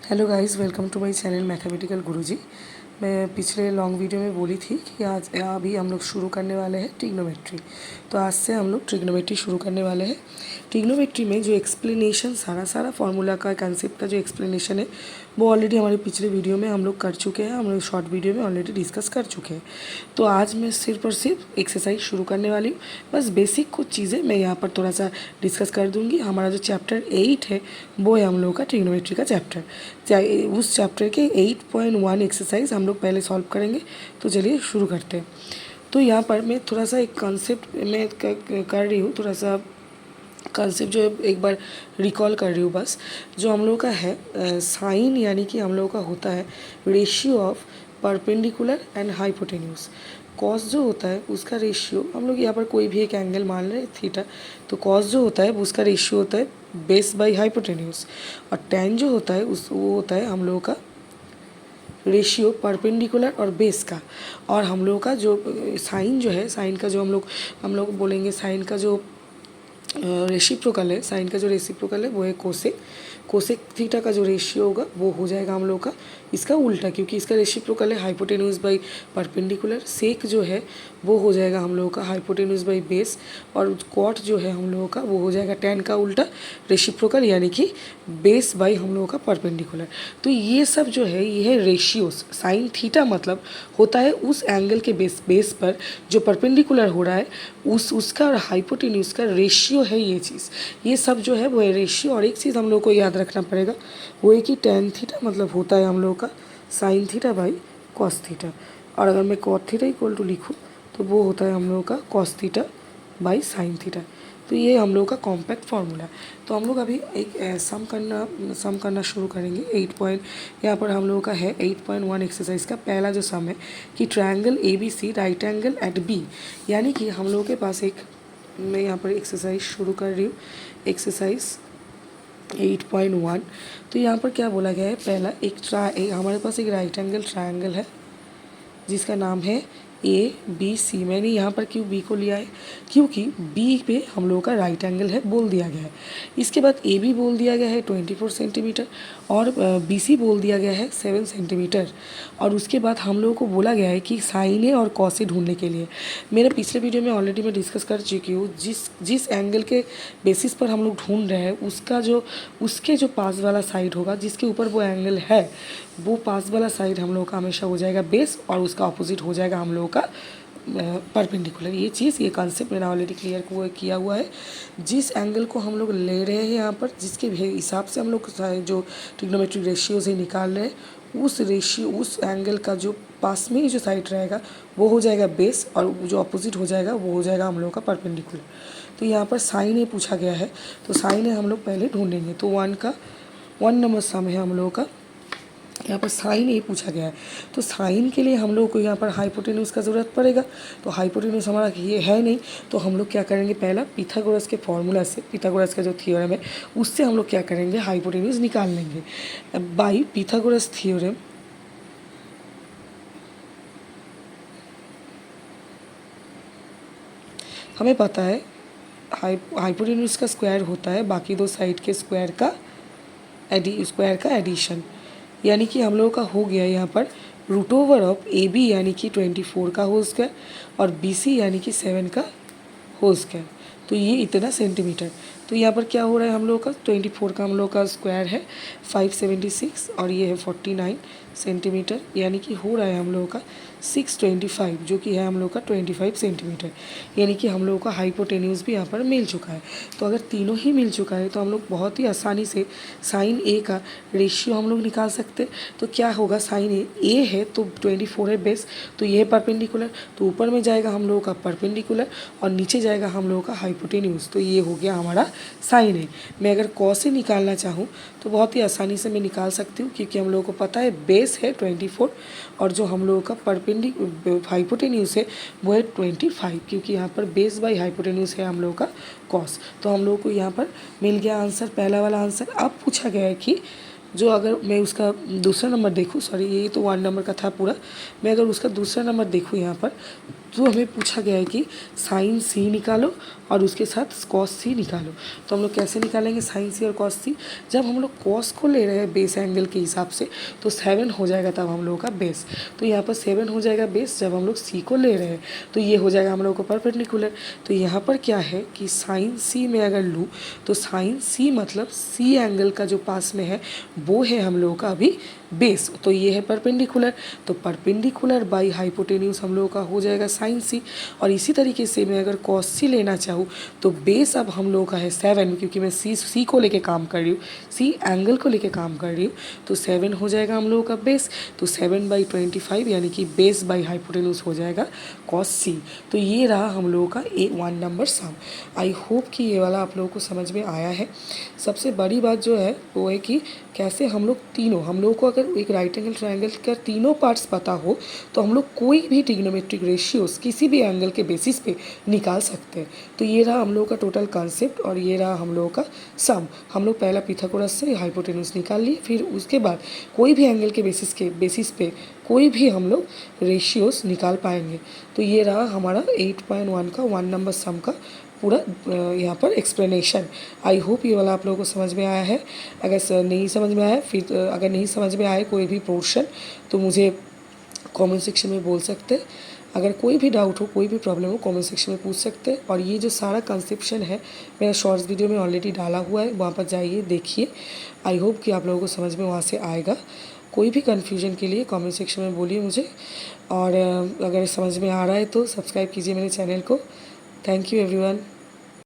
Hello guys, welcome to my channel mathematical Guruji. मैं पिछले long video में बोली थी कि आज अभी हम लोग शुरू करने वाले हैं ट्रिग्नोमेट्री। तो आज से हम लोग ट्रिग्नोमेट्री शुरू करने वाले हैं। ट्रिग्नोमेट्री में जो एक्सप्लेनेशन सारा फार्मूला का कंसेप्ट का जो एक्सप्लेनेशन है वो ऑलरेडी हमारे पिछले वीडियो में हम लोग कर चुके हैं, हम लोग शॉर्ट वीडियो में ऑलरेडी डिस्कस कर चुके हैं। तो आज मैं सिर्फ और सिर्फ एक्सरसाइज शुरू करने वाली हूँ। बस बेसिक कुछ चीज़ें मैं यहाँ पर थोड़ा सा डिस्कस कर दूँगी। हमारा जो चैप्टर 8 है वो है हम लोग का ट्रिग्नोमेट्री का चैप्टर। उस चैप्टर के 8.1 एक्सरसाइज हम लोग पहले सॉल्व करेंगे। तो चलिए शुरू करते हैं। तो यहाँ पर मैं थोड़ा सा एक कॉन्सेप्ट मैं कर रही हूँ, थोड़ा सा कंसेप्ट जो है एक बार रिकॉल कर रही हूँ बस। जो हम लोग का है साइन, यानी कि हम लोग का होता है ratio of perpendicular and hypotenuse. Cos जो होता है उसका रेशियो, हम लोग यहाँ पर कोई भी एक एंगल मान रहे हैं थीटा, तो कॉस जो होता है उसका रेशियो होता है बेस बाई हाइपोटेन्यूज। और टेन जो होता है वो होता है हम लोगों का रेशियो परपेंडिकुलर और बेस का। और हम लोग का जो साइन जो है, साइन का जो हम लोग बोलेंगे साइन का जो रेसिप्रोकल है, साइन का जो रेसिप्रोकल है वो है कोसेक। कोसेक थीटा का जो रेशियो होगा वो हो जाएगा हम लोग का इसका उल्टा, क्योंकि इसका रेसिप्रोकल है हाइपोटेन्यूज बाई परपेंडिकुलर। सेक जो है वो हो जाएगा हम लोगों का हाइपोटेन्यूज बाई बेस। और कॉट जो है हम लोगों का वो हो जाएगा टेन का उल्टा रेसिप्रोकल, यानी कि बेस बाई हम लोगों का परपेंडिकुलर। तो ये सब जो है ये है रेशियोज। साइन थीटा मतलब होता है उस एंगल के बेस पर जो परपेंडिकुलर हो रहा है उसका और हाइपोटेन्यूज का रेशियो है ये चीज़। ये सब जो है वो है रेशियो। और एक चीज़ हम लोग को याद रखना पड़ेगा वो है कि टेन थीटा मतलब होता है हम लोग का sine theta by cos theta. और अगर मैं कॉट थीटा इक्वल टू लिखूँ तो वो होता है हम लोग का cos theta by sine theta. तो ये हम लोग का कॉम्पैक्ट फार्मूला है। तो हम लोग अभी एक सम करना शुरू करेंगे। 8 यहाँ पर हम लोगों का है 8.1 एक्सरसाइज का पहला जो सम है कि triangle ABC right angle at B, यानी कि हम लोगों के पास एक, मैं यहाँ पर एक्सरसाइज शुरू कर रही हूँ, एक्सरसाइज 8.1। तो यहाँ पर क्या बोला गया है, पहला हमारे पास एक राइट एंगल ट्रायंगल है जिसका नाम है ABC। मैंने यहाँ पर क्यों B को लिया है, क्योंकि B पे हम लोगों का राइट एंगल है बोल दिया गया है। इसके बाद AB बोल दिया गया है 24 सेंटीमीटर और BC बोल दिया गया है 7 सेंटीमीटर। और उसके बाद हम लोगों को बोला गया है कि साइन ए और कॉस ए ढूंढने के लिए। मेरे पिछले वीडियो में ऑलरेडी मैं डिस्कस कर चुकी हूँ। जिस एंगल के बेसिस पर हम लोग ढूंढ रहे हैं उसके जो पास वाला साइड होगा जिसके ऊपर वो एंगल है, वो पास वाला साइड हम लोग का हमेशा हो जाएगा बेस और उसका ऑपोजिट हो जाएगा हम लोगों का परपेंडिकुलर। ये चीज़, ये कॉन्सेप्ट मैंने ऑलरेडी क्लियर किया हुआ है। जिस एंगल को हम लोग ले रहे हैं यहाँ पर, जिसके हिसाब से हम लोग जो ट्रिग्नोमेट्रिक रेशियो से निकाल रहे हैं, उस एंगल का जो पास में ही जो साइड रहेगा वो हो जाएगा बेस और जो अपोजिट हो जाएगा वो हो जाएगा हम लोग का परपेंडिकुलर। तो यहाँ पर साइन ए पूछा गया है, तो साइन ए हम लोग पहले ढूंढेंगे। तो 1 नंबर सम है हम लोगों का, यहाँ पर साइन ए पूछा गया है। तो साइन के लिए हम लोग को यहाँ पर हाइपोटेन्यूज का ज़रूरत पड़ेगा। तो हाइपोटेन्यूज हमारा ये है नहीं, तो हम लोग क्या करेंगे, पहला पिथागोरस के फॉर्मूला से, पिथागोरस का जो थ्योरम है उससे हम लोग क्या करेंगे, हाइपोटेन्यूज निकाल लेंगे बाई पिथागोरस थ्योरम। हमें पता है हाइपोटेन्यूज का स्क्वायर होता है बाकी दो साइड के स्क्वायर का एडिशन। यानी कि हम लोगों का हो गया यहाँ पर रूट ओवर ऑफ AB यानी कि 24 का होल स्क्वायर और BC यानी कि 7 का होल स्क्वायर। तो ये इतना सेंटीमीटर। तो यहाँ पर क्या हो रहा है, हम लोग का 24 का हम लोग का स्क्वायर है 576 और ये है 49 सेंटीमीटर, यानी कि हो रहा है हम लोगों का 625, जो कि है हम लोग का 25 सेंटीमीटर। यानी कि हम लोगों का हाइपोटेन्यूज भी यहाँ पर मिल चुका है। तो अगर तीनों ही मिल चुका है तो हम लोग बहुत ही आसानी से साइन ए का रेशियो हम लोग निकाल सकते हैं। तो क्या होगा, साइन ए है तो 24 है बेस, तो ये है परपेंडिकुलर, तो ऊपर में जाएगा हम लोगों का परपेंडिकुलर और नीचे जाएगा हम लोगों का हाइपोटेन्यूज। तो ये हो गया हमारा साइन ए। मैं अगर कॉस से निकालना चाहूँ तो बहुत ही आसानी से मैं निकाल सकती हूँ, क्योंकि हम लोगों को पता है बेस है 24 और जो हम लोगों का हाइपोटेन्यूज है वो है 25, क्योंकि यहाँ पर बेस बाई हाइपोटेन्यूज है हम लोगों का कॉस। तो हम लोगों को यहाँ पर मिल गया आंसर, पहला वाला आंसर। अब पूछा गया है कि जो अगर मैं उसका दूसरा नंबर देखूँ, सॉरी ये तो 1 नंबर का था पूरा, मैं अगर उसका दूसरा नंबर देखूँ यहाँ पर, तो हमें पूछा गया है कि साइन सी निकालो और उसके साथ कॉस सी निकालो। तो हम लोग कैसे निकालेंगे साइन सी और कॉस सी? जब हम लोग कॉस को ले रहे हैं बेस एंगल के हिसाब से तो 7 हो जाएगा तब हम लोगों का बेस। तो यहाँ पर 7 हो जाएगा बेस जब हम लोग सी को ले रहे हैं, तो ये हो जाएगा हम लोगों को परपेंडिकुलर। तो यहाँ पर क्या है कि साइन सी में अगर लूँ तो साइन सी मतलब सी एंगल का जो पास में है वो है हम लोगों का अभी बेस, तो ये है परपेंडिकुलर। तो परपेंडिकुलर बाई हाइपोटेन्यूज हम लोगों का हो जाएगा साइन सी। और इसी तरीके से मैं अगर कॉस सी लेना चाहूँ तो बेस अब हम लोगों का है 7, क्योंकि मैं सी को लेके काम कर रही हूँ, सी एंगल को लेके काम कर रही हूँ, तो 7 हो जाएगा हम लोगों का बेस। तो 7/25 यानी कि बेस बाई हाइपोटेन्यूज हो जाएगा कॉस सी। तो ये रहा हम लोगों का 1 नंबर सम। आई होप कि ये वाला आप लोगों को समझ में आया है। सबसे बड़ी बात जो है वो है कि कैसे हम लोगों को अगर एक राइट एंगल ट्रायंगल का तीनों पार्ट्स पता हो तो हम लोग कोई भी ट्रिग्नोमेट्रिक रेशियोज किसी भी एंगल के बेसिस पे निकाल सकते हैं। तो ये रहा हम लोगों का टोटल कॉन्सेप्ट और ये रहा हम लोगों का सम। हम लोग पहला पिथागोरस से हाइपोटेन्यूज निकाल लिए, फिर उसके बाद कोई भी एंगल के बेसिस पे कोई भी हम लोग रेशियोज निकाल पाएंगे। तो ये रहा हमारा 8.1 का 1 नंबर सम का पूरा यहाँ पर एक्सप्लेनेशन। आई होप ये वाला आप लोगों को समझ में आया है। अगर नहीं समझ में आया फिर अगर नहीं समझ में आए कोई भी पोर्शन तो मुझे कमेंट सेक्शन में बोल सकते हैं। अगर कोई भी डाउट हो, कोई भी प्रॉब्लम हो, कमेंट सेक्शन में पूछ सकते हैं। और ये जो सारा कंसेप्शन है मेरा शॉर्ट्स वीडियो में ऑलरेडी डाला हुआ है, वहाँ पर जाइए देखिए। आई होप कि आप लोगों को समझ में वहाँ से आएगा। कोई भी कन्फ्यूजन के लिए कमेंट सेक्शन में बोलिए मुझे, और अगर समझ में आ रहा है तो सब्सक्राइब कीजिए मेरे चैनल को। Thank you everyone.